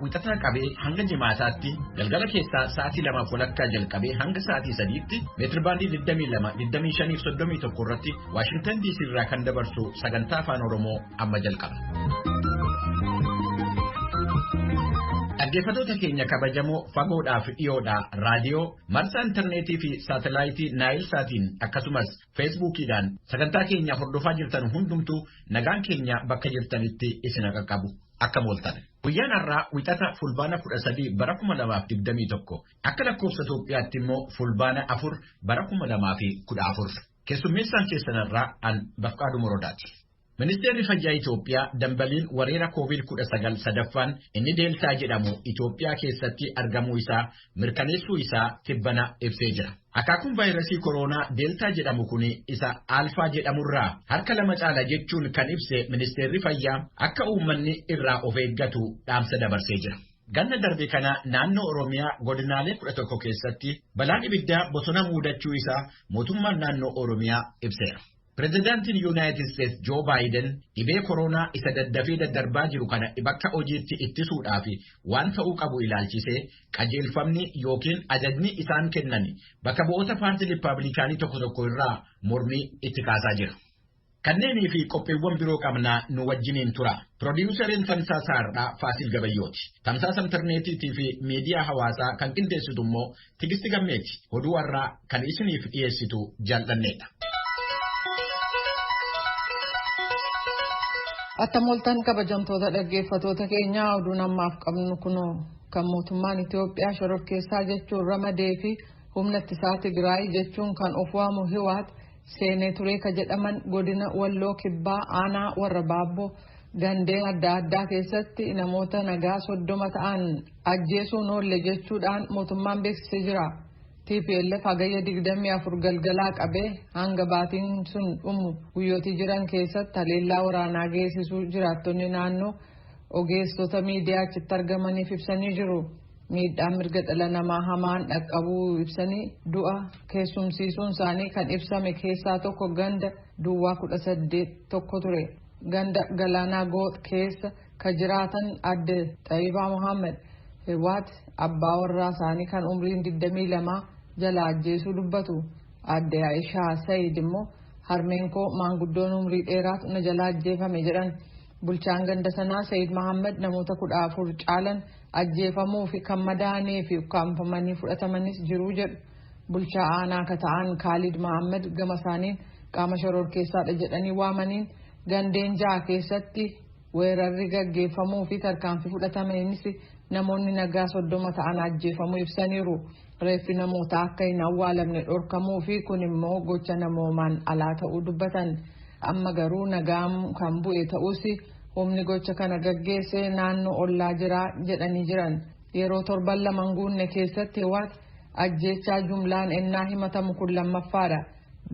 wixataa qabee hanga jimaataatti galgala keessaa sa'aatii 2:00 jalqabee hanga sa'aatii 3tti meetirbaandii 22-25-31 irratti Waashingtan DC irraa kan dabarsu sagantaa afaan Oromoo amma jalqaba. Dhaggeeffattoota keenya kabajamoo fagoodhaaf dhiyoodhaa raadiyoo marsaa intarneetii fi saatalaayitii Naayil Saatiin akkasumas feesbuukiidhaan sagantaa keenya hordofaa jirtan hundumtuu nagaan keenya bakka jirtanitti isin qaqqabu akka mooltan. Guyyaan har'aa wixata fulbaana 13 bara 2021 akka lakkoofsa Itoophiyaatti immoo fulbaana 4 bara 2014 keessummeessaan keessanirraa an Bafqaaduu Morodaati. Ministeerri Fayyaa Itoophiyaa dambaliin wareera COVID-19 sadaffaan inni deeltaa jedhamu Itoophiyaa keessatti argamuu isaa mirkaneessuu isaa tibbana ibsee jira. Akaakuun vaayirasii koronaa deeltaa jedhamu kun isa alfaa jedhamurraa harka 2 caala jechuun kan ibse Ministeerri Fayyaa akka uummanni irraa of eeggatu dhaamsa dabarsee jira. Ganna darbe kana naannoo Oromiyaa godinaalee 11 keessatti balaan ibiddaa bosona muudachuu isaa mootummaan naannoo Oromiyaa ibseera. Pireezidaantiin Yuunaayitid Steets Joo Baayiden dhibee koronaa isa daddafee daddarbaa jiru kana bakka hojiitti ittisuudhaaf waan ta'uu qabu ilaalchisee qajeelfamni yookiin ajajni isaan kennan bakka bu'oota paartii Rippaabilikaanii tokko irraa mormii itti kaasaa jira. Kanneenii fi qophiiwwan biroo qabnaa nu wajjiniin tura. Piroodyuusariin Tamsaasa Har'aa Faasil Gabayyooti. Tamsaasa intarneetiitii fi miidiyaa hawaasaa kan qindeessitu immoo Tigisti Gammeeti. Oduu har'aa kan isiniif dhiyeessitu jaalladheedha. Attamoltan kabajamtoota dhaggeeffattoota keenyaa oduu namaaf qabnu kunoo kan mootummaan Itoophiyaa shororkeessaa jechuun ramadee fi humna ittisaa Tigraay jechuun kan of waamu Hiwaat seenee ture ka jedhaman godina Walloo Kibbaa aanaa warra Baabboo gandeen adda addaa keessatti namoota nagaa 30 ta'an ajjeesuun oolle jechuudhaan mootummaan beeksisee jira. TPLF hagayya 24 galgalaa qabee hanga baatiin sun dhumu guyyootii jiran keessatti haleellaa waraanaa geessisuu jiraattonni naannoo ogeessota miidiyaa achitti argamaniif ibsanii jiru. Miidhaan mirga dhala namaa hamaan dhaqqabuu ibsanii du'a keessumsiisuun isaanii kan ibsame keessaa tokko ganda Duwwaa 18 tokko ture. Ganda Galaanaa Goox keessa ka jiraatan adde Xaayibaa Muhammad Hiwaat abbaa warraa isaanii kan umriin 22 jala ajjeesuu dubbatu. Adde Aishaa Sayid immoo harmeen koo maanguddoon umrii dheeraatu na jala ajjeefame jedhan. Bulchaan ganda sanaa Sayid Muhammad namoota 14 caalan ajjeefamuu fi kan madaa'anii fi ukkaanfamanii fudhatamanis jiru jedhu. Bulchaa aanaa ka ta'an Khalid Muhammad gama isaaniin qaama shororkeessaadha jedhanii waamaniin gandeen 6 keessatti weerarri gaggeeffamuu fi tarkaanfii fudhatameenis namoonni nagaa 30 ta'an ajjeefamuu ibsaniiru. Reeffi namoota akka hin awwaalamne dhorkamuu fi kun immoo gocha namoomaan alaa ta'uu dubbatan. Amma garuu nagaan kan bu'e ta'us humni gocha kana gaggeesse naannoo ollaa jira jedhanii jiran. Yeroo 7 guunne keessatti Hiwaat ajjeechaa jumlaan ennaa himatamu kun lammaffaadha.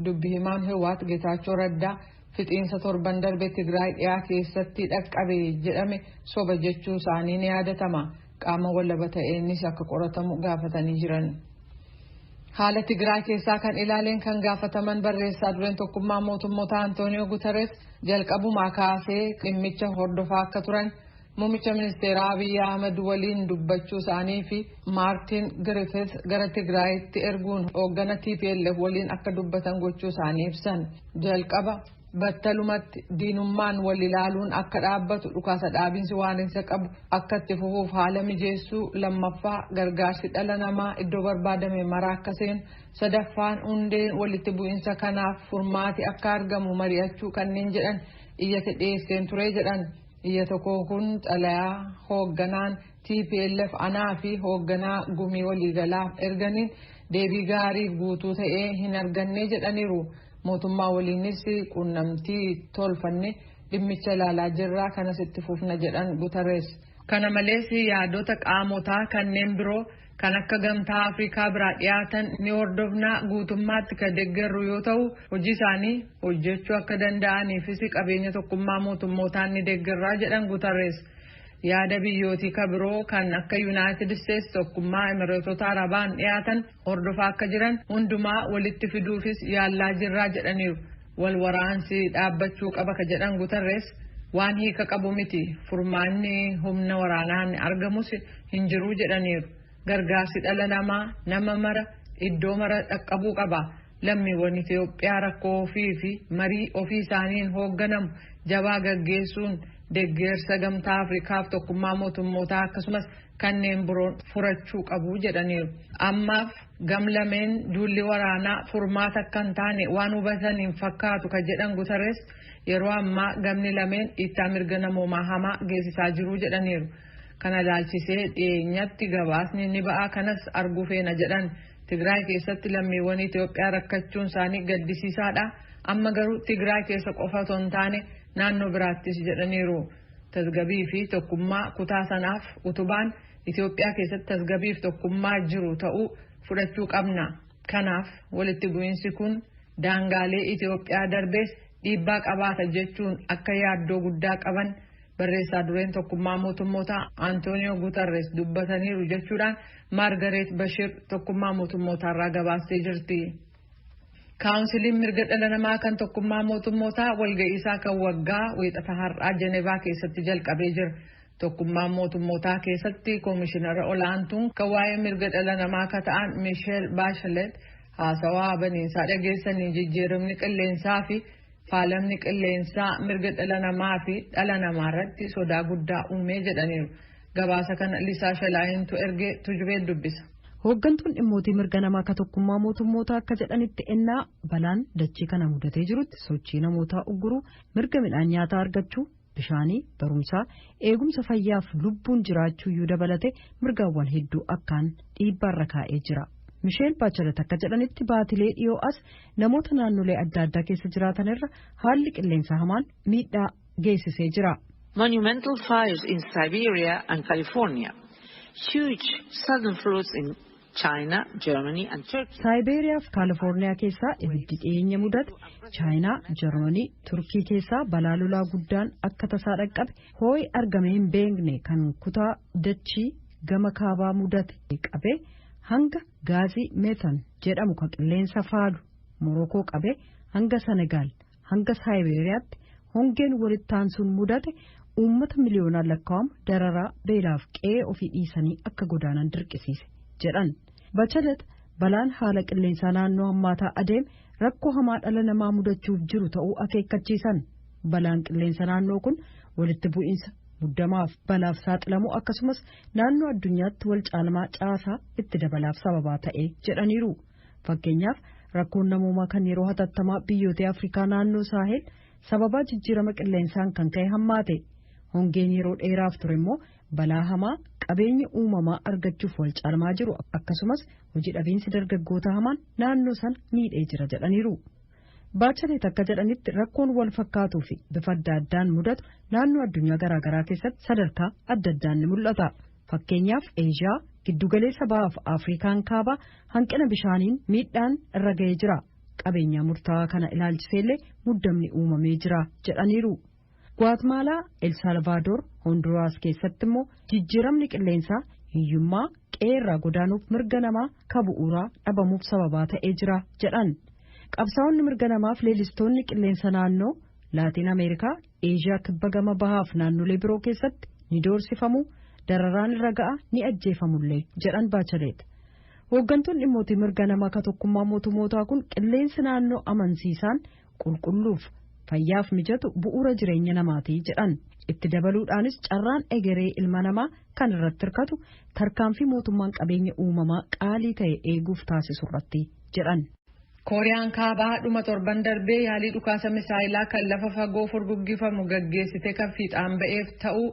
Dubbi himaan Hiwaat Geetaachoo Raddaa fixiinsa 7 darbe Tigraay dhiyaa keessatti dhaqqabe jedhame soba jechuu isaanii ni yaadatama. Qaama wallaba ta'eenis akka qoratamu gaafatanii jiran. Haala Tigraay keessaa kan ilaaleen kan gaafataman barreessaa dureen tokkummaa mootummoota Antooniyoo Guterres jalqabumaa kaasee dhimmicha hordofaa akka turan muummicha ministeeraa Abiy Ahmed waliin dubbachuu isaanii fi Maartin Griffiths gara Tigraayitti erguun hooggana TPLF waliin akka dubbatan gochuu isaanii ibsan. Jalqaba battalumatti diinummaan wal ilaaluun akka dhaabbatu dhukaasa dhaabinsi waan isa qabu akka itti fufuuf haala mijeessuu lammaffaa gargaarsi dhala namaa iddoo barbaadame maraa akka seenu sadaffaan hundeen walitti bu'insa kanaaf furmaati akka argamu mari'achuu kanneen jedhan iyyata dhiyeesseen ture jedhan. Iyya tokko kun xalayaa hoogganaan TPLF anaa fi hoogganaa gumii waliigalaaf erganiin deebii gaarii guutuu ta'ee hin arganne jedhaniiru. Mootummaa waliinis quunnamtii tolfanne dhimmicha ilaalaa jirraa kanas itti fufna jedhan Guterres. Kana malees yaadota qaamotaa kanneen biroo kan akka gamtaa Afrikaa biraa dhiyaatan ni hordofnaa guutummaatti kan deeggarru yoo ta'u hojii isaanii hojjechuu akka danda'aniifis qabeenya tokkummaa mootummootaan ni deeggarraa jedhan Guterres. Yaada biyyootii ka biroo kan akka United States tokkummaa Emireetota Arabaan dhiyaatan hordofaa akka jiran hundumaa walitti fiduufis yaallaa jirraa jedhaniiru. Wal waraansi dhaabbachuu qaba ka jedhan Guterres waan hiika qabu miti furmaanni humna waraanaan argamus hin jiru jedhaniiru. Gargaarsi dhala namaa nama mara iddoo mara dhaqqabuu qaba. Lammiiwwan Itoophiyaa rakkoo ofii fi marii ofii isaaniin hoogganamu jabaa gaggeessuun deeggarsa gamtaa Afriikaaf tokkummaa mootummootaa akkasumas kanneen biroon furachuu qabu jedhaniiru. Ammaaf gamlameen duulli waraanaa furmaata akka hin taane waan hubataniin fakkaatu kan jedhan Guterres yeroo ammaa gamni lameen dhiittaa mirga namoomaa hamaa geessisaa jiru jedhaniiru. Kana ilaalchisee dhiyeenyatti gabaasni ni ba'a kanas arguu feena jedhan. Tigraay keessatti lammiiwwan Itoophiyaa rakkachuun isaanii gaddisiisaadha. Amma garuu Tigraay keessa qofa otoo hin taane naannoo biraattis jedhaniiru. Tasgabbii fi tokkummaa kutaa sanaaf utubaan Itoophiyaa keessatti tasgabbii fi tokkummaa jiru ta'uu fudhachuu qabna. Kanaaf walitti bu'iinsi kun daangaalee Itoophiyaa darbees dhiibbaa qabaata jechuun akka yaaddoo guddaa qaban barreessaa dureen tokkummaa mootummootaa Antooniyoo Guterres dubbataniiru jechuudhaan Maargareet Bashir tokkummaa mootummootaa irraa gabaastee jirti. Kaawunsiliin mirga dhala namaa kan tokkummaa mootummootaa walga'iisaa kan waggaa wiixata har'aa Jenevaa keessatti jalqabee jira. Tokkummaa mootummootaa keessatti koomishinara olaantuun kan waa'ee mirga dhala namaa kan ta'an Michelle Bachelet haasawaa baniinsaa dhageessanii jijjiiramni qilleensaa fi faalamni qilleensaa mirga dhala namaa fi dhala namaa irratti sodaa guddaa uumee jedhaniiru. Gabaasa kana Lisaa Shalaayintu ergee tujubee dubbisa. Hooggantuun dhimmootii mirga namaa kan tokkummaa mootummootaa akka jedhanitti ennaa balaan dachee kana mudatee jirutti sochii namootaa ugguruu mirga midhaan nyaataa argachuu bishaanii barumsaa eegumsa fayyaaf lubbuun jiraachuu iyyuu dabalate mirgaawwan hedduu akkaan dhiibbaarra kaa'ee jira. Michelle Bachelet akka jedhanitti baatilee dhiyoo as namoota naannolee adda addaa keessa jiraatan irra haalli qilleensaa hamaan miidhaa geessisee jira. Monumental fires in Siberia and California. Huge sudden floods in China, Germany and Turkey. Siberia fi California keessaa ibiddi dhiyeenya mudate, China, Germany, Turkii keessaa balaa lolaa guddaan akka tasaa dhaqqabe, hoo'i argamee hin beekne kan kutaa dachii gama kaabaa mudate qabe hanga gaazii meetan jedhamu kan qilleensa faalu Morokoo qabe hanga Senegaal hanga Sibeeriyaatti hongeen walitti aansuun mudate uummata miliyoonaan lakkaa'amu dararaa beelaaf qe'ee ofii dhiisanii akka godaanan dirqisiise jedhan. Bachelet balaan haala qilleensaa naannoo hammaataa adeeme rakkoo hamaa dhala namaa mudachuuf jiru ta'uu akeekkachiisan. Balaan qilleensa naannoo kun walitti bu'iinsa muddamaaf balaaf saaxilamuu akkasumas naannoo addunyaatti wal caalmaa caasaa itti dabalaaf sababaa ta'ee jedhaniiru. Fakkeenyaaf rakkoon namoomaa kan yeroo hatattamaa biyyoota Afrikaa naannoo Saahel sababaa jijjiirama qilleensaan kan ka'e hammaate. Hongeen yeroo dheeraaf ture immoo balaa hamaa qabeenya uumamaa argachuuf wal caalmaa jiru akkasumas hojii dhabiinsi dargaggoota hamaan naannoo sana miidhee jira jedhaniiru. Bachelet akka jedhanitti rakkoon wal fakkaatuu fi bifa adda addaan mudatu naannoo addunyaa garaagaraa keessatti sadarkaa adda addaan ni mul'ata. Fakkeenyaaf Eeshiyaa giddugaleessa bahaaf Afrikaan kaabaa hanqina bishaaniin miidhaan irra ga'ee jira. Qabeenya murtaa'aa kana ilaalchiseellee muddamni uumamee jira jedhaniiru. Guatemala, El Salvador, Honduras keessatti immoo jijjiiramni qilleensaa hiyyummaa qeerraa godaanuuf mirga namaa kabu'uuraa dhabamuuf sababaa ta'ee jira jedhan. Qabsaa'onni mirga namaaf leellistoonni qilleensa naannoo Laatiin Ameerikaa, Eeshiyaa kibba gama bahaaf naannolee biroo keessatti ni doorsifamu, dararaan irra ga'a ni ajjeefamullee jedhan Bachelet. Hooggantuun dhimmootii mirga namaa kan tokkummaa mootummootaa kun qilleensi naannoo amansiisaan qulqulluuf fayyaaf mijatu bu'uura jireenya namaatii jedhan. Itti dabaluudhaanis carraan egeree ilma namaa kan irratti hirkatu tarkaanfii mootummaan qabeenya uumamaa qaalii ta'e eeguuf taasisu irratti jedhan. Kooriyaan kaabaa dhuma torban darbee yaalii dhukaasa misaayilaa kan lafa fagoo furguggifamu gaggeessite kan fiixaan ba'eef ta'uu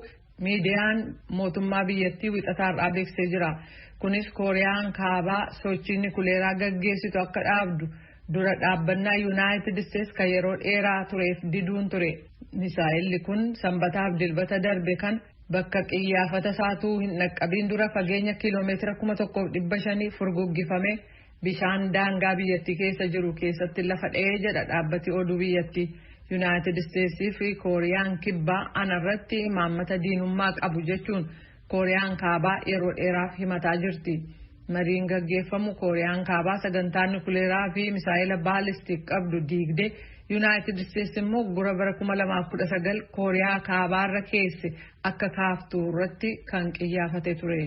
miidiyaan mootummaa biyyattii wixataarraa beeksisee jira. Kunis Kooriyaan kaabaa sochii nikuleeraa gaggeessitu akka dhaabdu dura dhaabbannaa Yuunaayitid Isteets kan yeroo dheeraa tureef diduun ture. Misaayilli kun sanbataaf dilbata darbe kan bakka qiyyaafata saatuu hin dhaqqabiin dura fageenya kiiloomeetira 1,500 furguggifame bishaan daangaa biyyattii keessa jiru keessatti lafa dha'ee jedha dhaabbati oduu biyyattii. Yuunaayitid Isteetsii fi Kooriyaan kibbaa anarratti imaammata diinummaa qabu jechuun Kooriyaan kaabaa yeroo dheeraaf himataa jirti. Mariin gaggeeffamu Kooriyaan kaabaa sagantaa nikuleeraa fi misaayila baalistik qabdu diigdee Yuunaayitid Isteetsi immoo gura bara 2019 Kooriyaa Kaabaarra keesse akka kaaftu irratti kan qiyyaafate ture.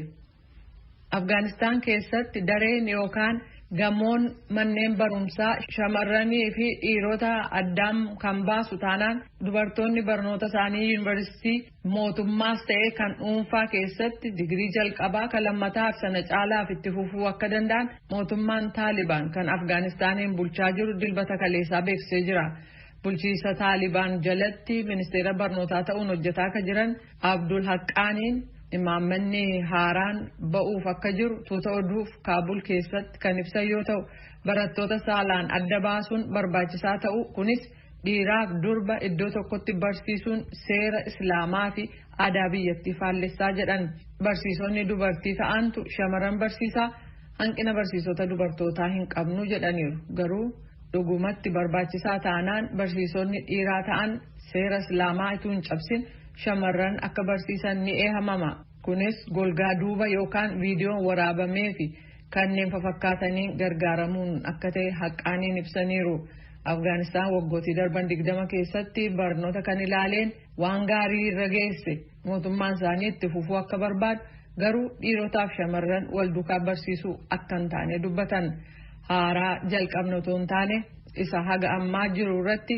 Afgaanistaan keessatti dareen yookaan gamoon manneen barumsaa shamarranii fi dhiirota addaan kan baasu taanaan dubartoonni barnoota isaanii yuunivarsiitii mootummaas ta'ee kan dhuunfaa keessatti digirii jalqabaa kan lammataa fi sana caalaaf itti fufuu akka danda'an mootummaan Taalibaan kan Afgaanistaaniin bulchaa jiru dilbata kaleessaa beeksisee jira. Bulchiisa Taalibaan jalatti ministeera barnootaa ta'uun hojjetaa akka jiran Abdul Haqqaaniin imaammanni haaraan ba'uuf akka jiru tuuta oduuf Kaabul keessatti kan ibsan yoo ta'u barattoota saalaan adda baasuun barbaachisaa ta'u kunis dhiiraaf durba iddoo tokkotti barsiisuun seera islaamaa fi aadaa biyyattii faallessaa jedhan. Barsiisonni dubartii ta'antu shamarran barsiisaa hanqina barsiisota dubartootaa hin qabnu jedhaniiru. Garuu dhugumatti barbaachisaa taanaan barsiisonni dhiiraa ta'an seera islaamaa ituu hin cabsin shamarran akka barsiisan ni eehamama. Kunis golgaa duuba yookaan viidiyoon waraabamee fi kanneen fakkaataniin gargaaramuun akka ta'e Haqqaaniin ibsaniiru. Afgaanistaan waggootii darban 20 keessatti barnoota kan ilaaleen waan gaarii irra geesse. Mootummaan isaanii itti fufuu akka barbaadu garuu dhiirotaaf shamarran wal duukaa barsiisuu akka hin taane dubbatan. Haaraa jalqabna otoo hin taane isa haga ammaa jiru irratti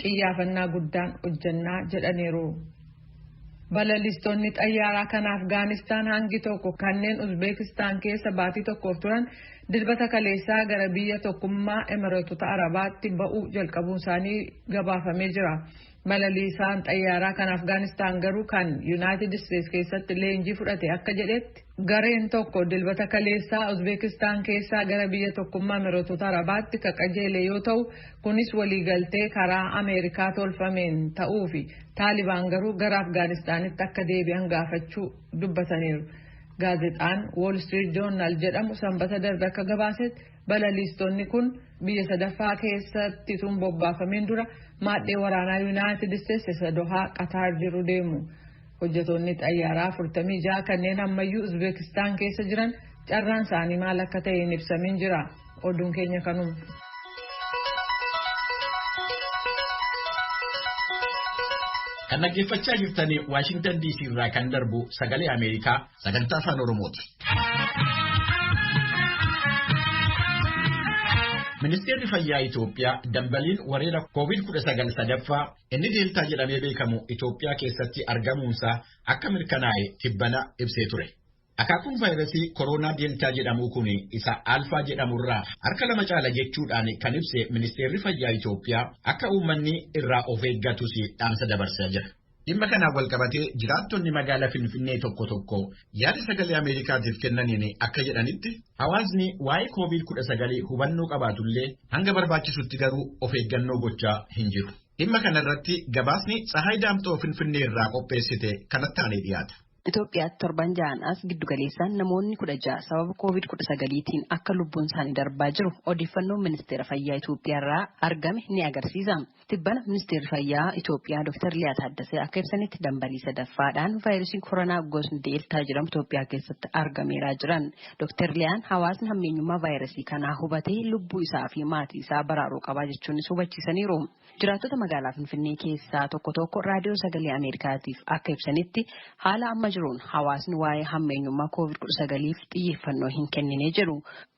qiyyaafannaa guddaan hojjannaa jedhaniiru. Balalistoonni xayyaaraa kan Afgaanistaan hangi tokko kanneen Uzbeekistaan keessa baatii tokkoof turan dilbata kaleessaa gara biyya tokkummaa Emireetota Arabaatti ba'uu jalqabuun isaanii gabaafamee jira. Balaliisaan xayyaaraa kan Afgaanistaan garuu kan Yuunaayitid Isteetsi keessatti leenjii fudhate akka jedhetti gareen tokko dilbata kaleessaa Uzbeekistaan keessaa gara biyya tokkummaa Emireetota Arabaatti kan qajeele yoo ta'u kunis waliigaltee karaa Ameerikaa tolfameen ta'uu fi Taalibaan garuu gara Afgaanistaanitti akka deebi'an gaafachuu dubbataniiru. Gaazexaan Wall Street Journal jedhamu sanbata darbe akka gabaasetti balaliistonni kun biyya sadaffaa keessatti tun bobbaafameen dura maadhee waraanaa Yuunaayitid Isteetsi isa Dohaa Qatar jiru deemu. Hojjetoonni xayyaaraa 46 kanneen ammayyuu Uzbeekistaan keessa jiran carraan isaanii maal akka ta'e hin ibsamin jira. Oduun keenya kanuma. Kan dhaggeeffachaa jirtanii Waashingtan DC irraa kan darbu sagalee Ameerikaa sagantaa afaan Oromooti. Ministeerri Fayyaa Itoophiyaa dambaliin weerara COVID-19 sadaffaa inni deeltaa jedhamee beekamu Itoophiyaa keessatti argamuunsaa akka mirkanaa'e tibbana ibsee ture. Akaakuun vaayirasii koronaa deeltaa jedhamu kun isa alfaa jedhamurraa harka 2 caala jechuudhaan kan ibse Ministeerri Fayyaa Itoophiyaa akka uummanni irraa of eeggatus dhaamsa dabarsaa jira. Dhimma kanaan wal qabatee jiraattonni magaalaa Finfinnee tokko yaada sagalee Ameerikaatiif kennaniin akka jedhanitti hawaasni waa'ee COVID-19 hubannoo qabaatullee hanga barbaachisutti garuu of eeggannoo gochaa hin jiru. Dhimma kanarratti gabaasni Tsahaay Daamxoo Finfinnee irraa qopheessite kanatti aanee dhiyaata. Itoophiyaatti torban ja'an as giddugaleessaan namoonni 16 sababa COVID-19tiin akka lubbuun isaanii darbaa jiru odeeffannoon ministeera fayyaa Itoophiyaa irraa argame ni agarsiisa. Tibbana ministeerri fayyaa Itoophiyaa Dr. Liyaa Taaddasee akka ibsanitti dambalii sadaffaadhaan vaayirasiin koronaa gosni deeltaa jedhamu Itoophiyaa keessatti argameera jiran. Dr. Liyaan hawaasni hammeenyummaa vaayirasii kanaa hubatee lubbuu isaa fi maatii isaa baraaruu qabaa jechuunis hubachiisaniiru. Jiraattota magaalaa Finfinnee keessaa tokko raadiyoo sagalee Ameerikaatiif akka ibsanitti haala amma jiruun hawaasni waa'ee hammeenyummaa COVID-19 xiyyeeffannoo hin kennine jedhu.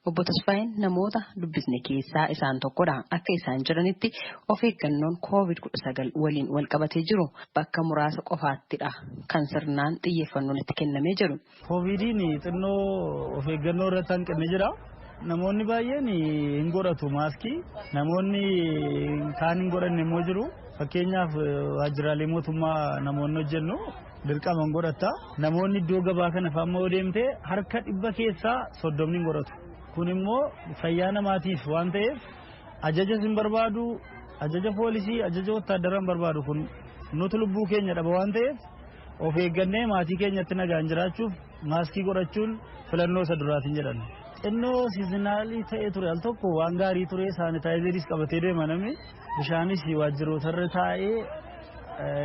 Obbo Tasfaayeen namoota dubbisne keessaa isaan tokkodha. Akka isaan jiranitti of eeggannoon COVID-19 waliin wal qabatee jiru bakka muraasa qofaattidha kan sirnaan xiyyeeffannoon itti kennamee jiru. COVIDiin xinnoo of eeggannoo irratti hanqinni jira. Namoonni baay'een hin godhatu maaskii. Namoonni kaan hin godhanne immoo jiru. Fakkeenyaaf waajjiraalee mootummaa namoonni hojjennu dirqaman godhata. Namoonni iddoo gabaa kana fa'aa yoo deemte harka 100 keessaa 30 hin godhatu. Kun immoo fayyaa namaatiif waan ta'eef ajaja hin barbaadu, ajaja poolisii, ajaja wotaaddaraa barbaadu kun nuti lubbuu keenya dhaba waan ta'eef of eeggannee maatii keenyatti nagaan jiraachuuf maaskii godhachuun filannoo isa duraatiin jedhan. Xinnoo siizinaalii ta'ee ture al tokko waan gaarii ture saanitaayizeris qabatee deema namni bishaanis waajjiroota irra taa'ee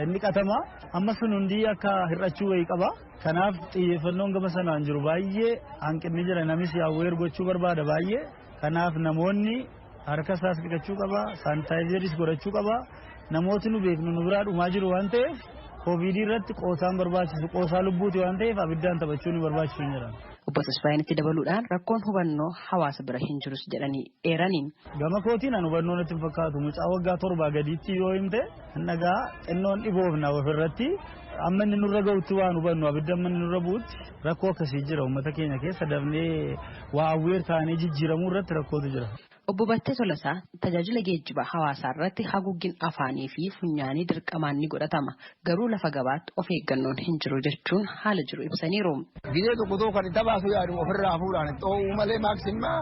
inni qatama amma sun hundi akka hir'achuu wayii qaba. Kanaaf xiyyeeffannoon gama sanaan jiru baay'ee hanqinni jira namis yaawweer gochuu barbaada baay'ee. Kanaaf namoonni harka isaas dhiqachuu qaba, saanitaayizeeris godhachuu qaba. Namooti nu beeknu nu biraa dhumaa jiru waan ta'eef koovidii irratti qoosaan barbaachisu qoosaa lubbuuti waan ta'eef abiddaan taphachuu ni barbaachisu hin jiran. Obbo Tasfaayin itti dabaluudhaan rakkoon hubannoo hawaasa bira hin jirus jedhanii eeraniin. Gama kootiin an hubannoo natti hin fakkaatu mucaa waggaa 7 gadiitti yoo himte nagaa xinnoon dhiboofna ofirratti amma inni nurra ga'utti waan hubannu abidda amma inni nurra bu'utti rakkoo akkasii jira uummata keenya keessa dafnee waa awweer taanee jijjiiramuu irratti rakkootu jira. Obbo Battee Tolasaa tajaajila geejjiba hawaasaa irratti haguuggin afaanii fi funyaanii dirqamaan ni godhatama. Garuu lafa gabaatti of eeggannoon hin jiru jechuun haala jiru ibsaniiru. Gidee tokko kan itti baasu yaadu ofirraa fuudhaan xoo'uu malee maaksimmaa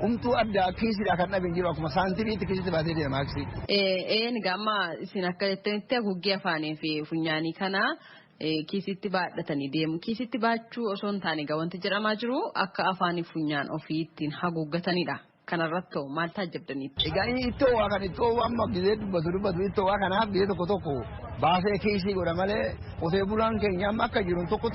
umtuu adda kiisiidha kan dhabe jiru akkuma saantiitti kiisitti baatee deema maaksii. Gamma isin akka jettanitti haguuggii afaanii fi funyaanii kana kiisitti baadhatanii deemu. Kiisitti baachuu osoo hin taane wanti jedhamaa jiru akka afaanii funyaan ofii ittiin haguuggatanidha. Kanarratti maal taajjabdaniitti? Egaa ittoo waa kan ittoo amma gidee dubbatu ittoo waa kanaaf gidee tokko baasee kiisii godha malee qotee bulaan keenya amma akka jiru tokko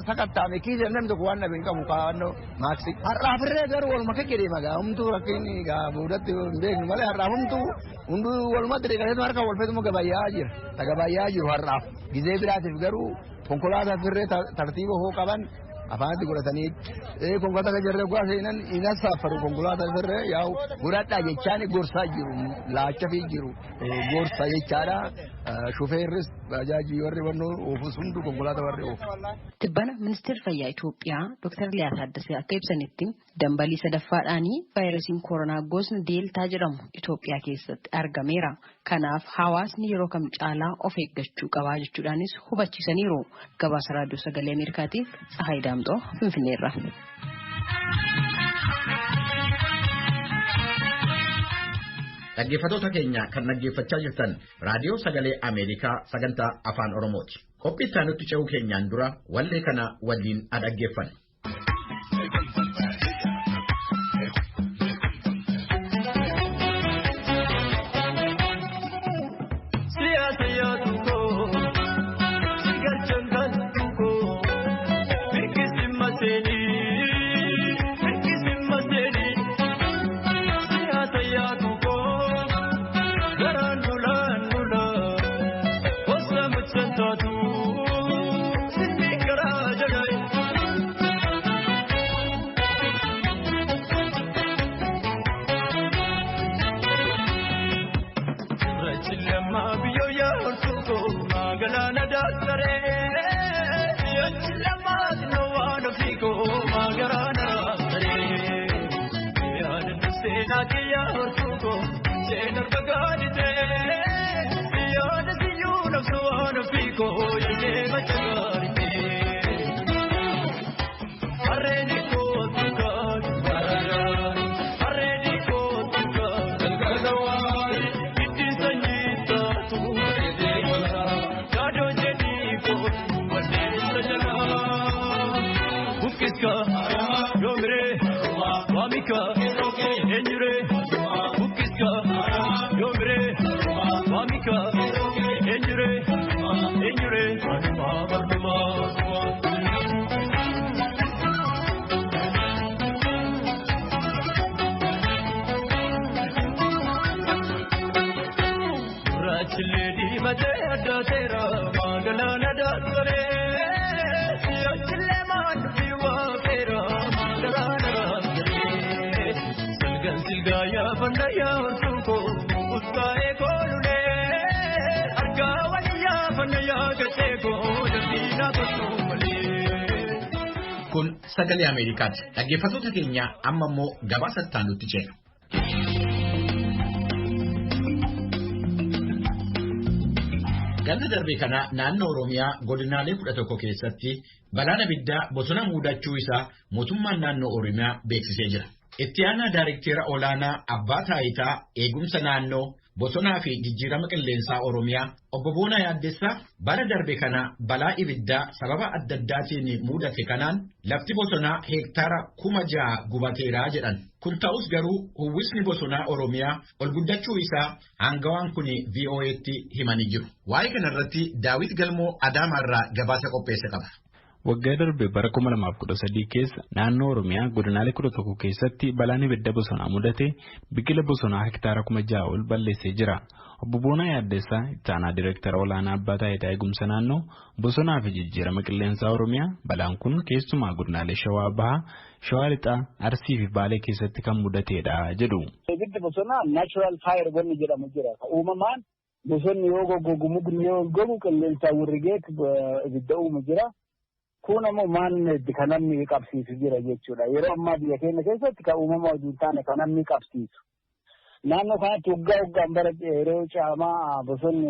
sakattaame kiisii namni tokko waan dhabe hin qabu kaawwannoo maaksii. Har'aafirree garuu waluma kekkee magaa humtuu rakkinni egaa boodatti hin beeknu malee har'aaf humtuu hunduu walumatti dhiqateetu harka walfeetuma gabayyaa jira. Gabayyaa jiru har'aaf gidee biraatiif garuu konkolaataa firree tartiiba hoo qaban. Afaanatti godhatanii konkolaataa kan jirre gaafa hin saafaru konkolaataa firree yaa'u godhadhaa jechaan gorsaa jiru laacha fi jiru gorsa jechaadha shufeerris bajaajii warri wannoo oofus hundu konkolaataa warri oofu. Tibbana ministeerri fayyaa Itoophiyaa Dr. Liyaa Taaddasee akka ibsanitti dambalii sadaffaadhaanii vaayirasiin koronaa gosni deeltaa jedhamu Itoophiyaa keessatti argameera. Kanaaf hawaasni yeroo kam caalaa of eeggachuu qabaa jechuudhaanis hubachiisaniiru. Gabaasa raadiyoo sagalee Ameerikaatiif Tsahaay Daamxoo Finfinneerra. Dhaggeeffattoota keenya kan dhaggeeffachaa jirtan raadiyoo sagalee Ameerikaa sagantaa afaan Oromooti. Qophii itti aanutti ce'uu keenyaan dura wallee kana waliin dhaggeeffanna. Kun sagalee Ameerikaati. Dhaggeeffattoota keenya amma immoo gabaasa itti aanutti ceena. Ganna darbe kana naannoo Oromiyaa godinaalee 11 keessatti balaan abiddaa bosona muudachuu isaa mootummaan naannoo Oromiyaa beeksisee jira. Itti aanaa Daayireektara olaanaa Abbaa Taayitaa Eegumsa Naannoo Bosonaa fi Jijjiirama Qilleensaa Oromiyaa Obbo Boonaa Yaaddessaa bara darbe kana balaa ibiddaa sababa adda addaatiin mudate kanaan lafti bosonaa heektaara 6,000 gubateeraa jedhan. Kun ta'us garuu uwwisni bosonaa Oromiyaa ol guddachuu isaa aangawaan kun VOA'tti himanii jiru. Waa'ee kanarratti Daawit Galmoo Adaamaarraa gabaasa qopheesse qaba. Waggaa darbe bara 2013 keessa naannoo Oromiyaa godinaalee 11 keessatti balaan ibidda bosonaa mudate biqila bosonaa hektaara 6,000 ol balleessee jira. Obbo Boonaa Yaaddeessaa itti aanaa Direektara Olaanaa Abbaa Taayitaa Eegumsa Naannoo Bosonaa fi Jijjiirama Qilleensaa Oromiyaa balaan kun keessumaa godinaalee Shawaa Bahaa, Shawaa Lixaa, Arsii fi Baalee keessatti kan mudateedha jedhu. Ibiddi bosonaa naachuraal faayir wanni jedhamu jira. Uumamaan bosonni yoo goggogu mukni yoo gogu qilleensaa wurrigeet ibidda uumu jira. Kun ammoo maanni kan namni qabsiisu jira jechuudha. Yeroo ammaa biyya keenya keessatti kan uumama wajjin taane kan namni qabsiisu. Naannoo kanatti waggaan bara yeroo caamaa bosonni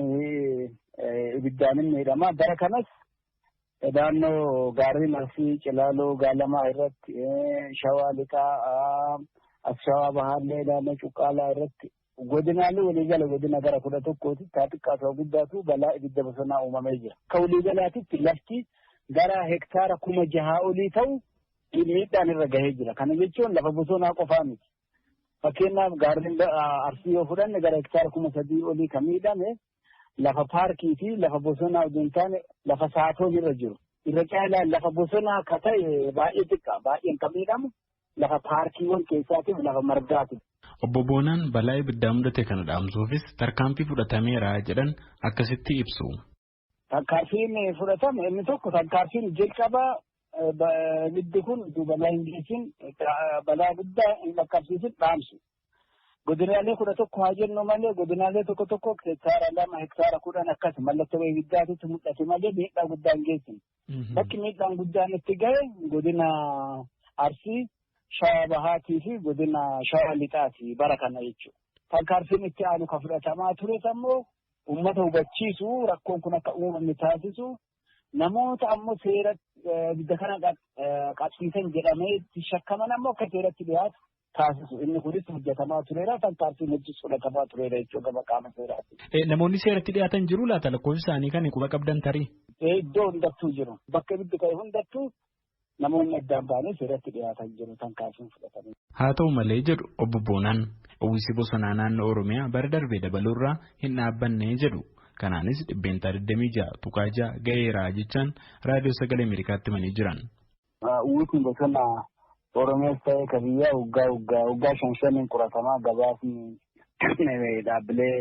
ibiddaan miidhama. Bara kanas naannoo Gaarii Arsii, Cilaaloo, Gaalamaa irratti, Shawaa Lixaa, Shawaa Bahaallee, naannoo Cuqqaalaa irratti godinaalee waliigala godina gara 11tti xiqqaatu guddaatu balaa ibidda bosonaa uumamee jira. Akka waliigalaatitti lafti gara hektaara 6,000 olii ta'u miidhaan irra gahee jira. Kana jechuun lafa bosonaa qofaa miti. Fakkeenyaaf Gaarreen Arsii yoo fudhanne gara hektaara 3,000 olii kan miidhame lafa paarkii fi lafa bosonaa wajjin taane lafa saatoon irra jiru. Irra caalaan lafa bosonaa akka ta'e baay'ee xiqqaa baay'een kan miidhamu lafa paarkiiwwan keessaatiif lafa margaati. Obbo Boonaan balaa ibiddaa mudate kana dhaamsuufis tarkaanfii fudhatameera jedhan akkasitti ibsu. Tarkaanfiin fudhatame inni tokko tarkaanfiin jalqabaa ibiddi kun balaa hin geessin balaa guddaa hin qaqqabsiisin dhaamsu. Godinaalee 11 haa jennu malee godinaalee tokko hektaara 2 hektaara 10 akkas mallattoo ibiddaatitti mul'ate malee miidhaa guddaa hin geessin. Bakki miidhaan guddaan itti gahe godina Arsii, Shawaa Bahaatii fi godina Shawaa Lixaati bara kana jechuudha. Tarkaanfiin itti aanu kan fudhatamaa ture ammoo uummata hubachiisu rakkoon kun akka uumamne taasisu namoota ammoo seera ibidda kana qabsiisan jedhamee itti shakkaman ammoo akka seeratti dhiyaatu taasisu. Inni kunis hojjetamaa tureera tarkaanfiin hojii fudhatamaa tureera jechuudha gama qaama seeraatti. Namoonni seeratti dhiyaatan jiru laata lakkoofsi isaanii kan quba qabdan tarii? Iddoo hundattuu jiru. Bakka ibiddi ka'e hundattuu namoonni addaan ba'anii seeratti dhiyaatan jiru tarkaanfiin fudhatame. Haa ta'u malee jedhu obbo Boonaan uwwisi bosonaa naannoo Oromiyaa bara darbee dabaluurraa hin dhaabbanne jedhu. Kanaanis 26 ga'eeraa jechaan raadiyoo sagalee Ameerikaatti himanii jiran. Uwwisni bosonaa Oromiyaas ta'ee kan biyyaa waggaa 5 qoratamaa gabaasni dhaabbilee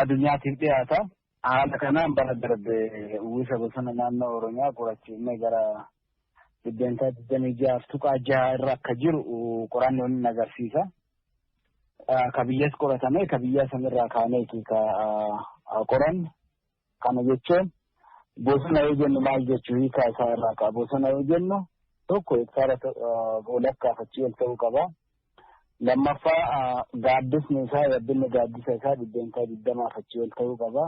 addunyaatiif dhiyaata. Haala kanaan bara darbee uwwisa bosona naannoo Oromiyaa qorachiifnee gara 26 irra akka jiru qorannoon ni agarsiisa. Ka biyyas qoratame ka biyya sanirraa kaaneeti ka qoran kana jechuun bosona yoo jennu maal jechuu hiikaa isaa irraa ka bosona yoo jennu tokko hektaara walakkaa achii ol ta'uu qaba. Lammaffaa gaaddisni isaa yabbinni gaaddisa isaa 20 achii ol ta'uu qaba.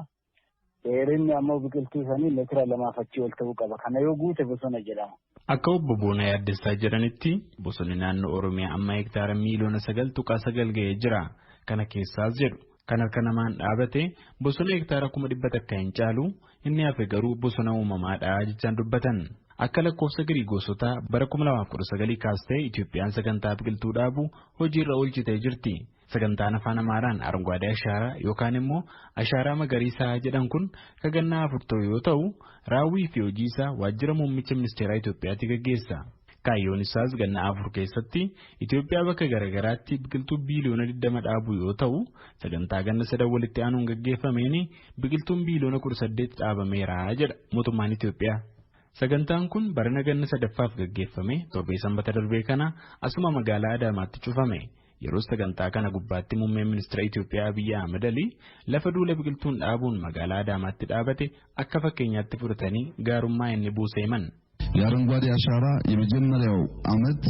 Dheerinni ammoo biqiltuu sanii meetira 2 achii ol ta'uu qaba. Kana yoo guute bosona jedhama. Akka obbo Boonaa Yaaddeessaa jedhanitti bosonni naannoo Oromiyaa amma hektaara miliyoona 9.9 ga'ee jira. Kana keessaas jedhu kan harka namaan dhaabate bosona hektaara 100 akka hin caalu inni hafe garuu bosona uumamaadha jechaan dubbatan. Akka lakkoofsa Giriigoosotaa bara 2019 kaastee Itoophiyaan sagantaa biqiltuu dhaabuu hojiirra oolchitee jirti. Sagantaan afaan Amaaraan Aranguwaadee Ashaaraa yookaan immoo Ashaaraa Magariisaa jedhan kun kagannaa 4 yoo ta'u raawwii fi hojii isaa waajjira muummicha ministeeraa Itoophiyaatti gaggeessa. Kaayyoon isaas ganna 4 keessatti Itoophiyaa bakka garaagaraatti biqiltuu biiliyoona 20 dhaabuu yoo ta'u sagantaa ganna 3 walitti aanuun gaggeeffameen biqiltuun biiliyoona 18 dhaabameera jedha mootummaan Itoophiyaa. Sagantaan kun barana ganna 3ffaaf gaggeeffame torbee sanbata darbee kana asuma magaalaa Adaamaatti cufame. Yeroo sagantaa kana gubbaatti muummeen ministeera Itoophiyaa Abiyyi Ahmed lafa duula biqiltuun dhaabuun magaalaa Adaamaatti dhaabate akka fakkeenyaatti fudhatanii gaarummaa inni buuse himan. የአረንጓዴ አሻራ የመጀመሪያው ዓመት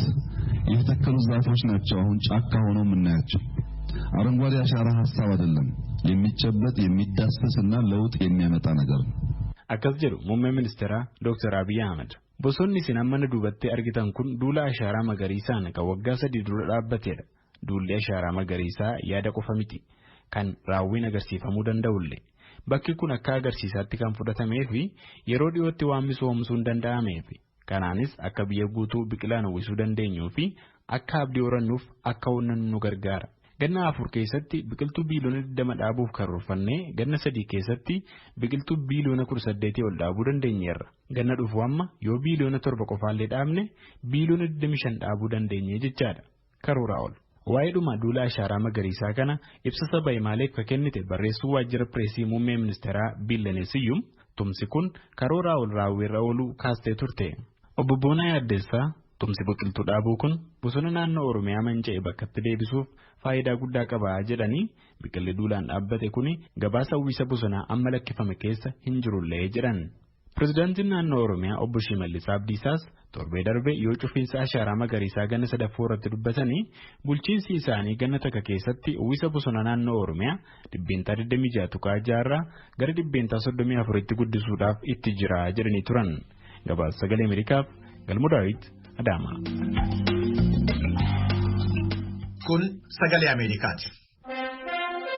የተተከሉ ዛፎች ናቸው አሁን ጫካ ሆነው የምናያቸው። አረንጓዴ አሻራ ሐሳብ አይደለም የሚጨበጥ የሚዳሰስና ለውጥ የሚያመጣ ነገር ነው። Akkas jedhu muummeen ministeera Dr. Abiyyi Ahmed. Bosonni isin amma duubatti argitan kun duula ashaaraa magariisaan kan waggaa 3 dura dhaabbatedha. Duulli ashaaraa magariisaa yaada qofa miti kan raawwiin agarsiifamuu danda'ullee. Bakki kun akka agarsiisaatti kan fudhatamee fi yeroo dhiyootti waan misoomsuun danda'ameef kanaanis akka biyya guutuu biqilaan uwwisuu dandeenyuu fi akka abdii horannuuf akka onnan nu gargaara. ganna 4 keessatti biqiltuu biiliyoona 20 dhaabuuf karoorfannee ganna 3 keessatti biqiltuu biiliyoona 18 ol dhaabuu dandeenyeerra. Ganna dhufu amma yoo biiliyoona 7 qofaallee dhaabne biiliyoona 25 dhaabuu dandeenye jechaadha. Karoora ol. Waa'ee dhuma duula ashaaraa magariisaa kana ibsa saba Imaaleef kan kennite barreessuu waajjira pireesii muummee ministeeraa Billene Siyyum tumsi kun karoora ol raawwiirra ooluu kaastee turte. Obbo Boonaa Yaaddeessaa tumsi biqiltuu dhaabuu kun bosona naannoo Oromiyaa manca'e bakkatti deebisuuf faayidaa guddaa qaba jedhanii biqilli duulaan dhaabbate kun gabaasa uwwisa bosonaa amma lakkifame keessa hin jirullee jedhan. Pireezidaantiin naannoo Oromiyaa obbo Shimallis Abdiisaas torbee darbe yoo cufiinsa ashaaraa magariisaa ganna 3 irratti dubbatanii bulchiinsi isaanii ganna takka keessatti uwwisa bosona naannoo Oromiyaa 26.6 gara 34tti guddisuudhaaf itti jira jedhanii turan. Gabaasa Sagalee Ameerikaaf Galmuu Daawit Adaamaa. Kun Sagalee Ameerikaati.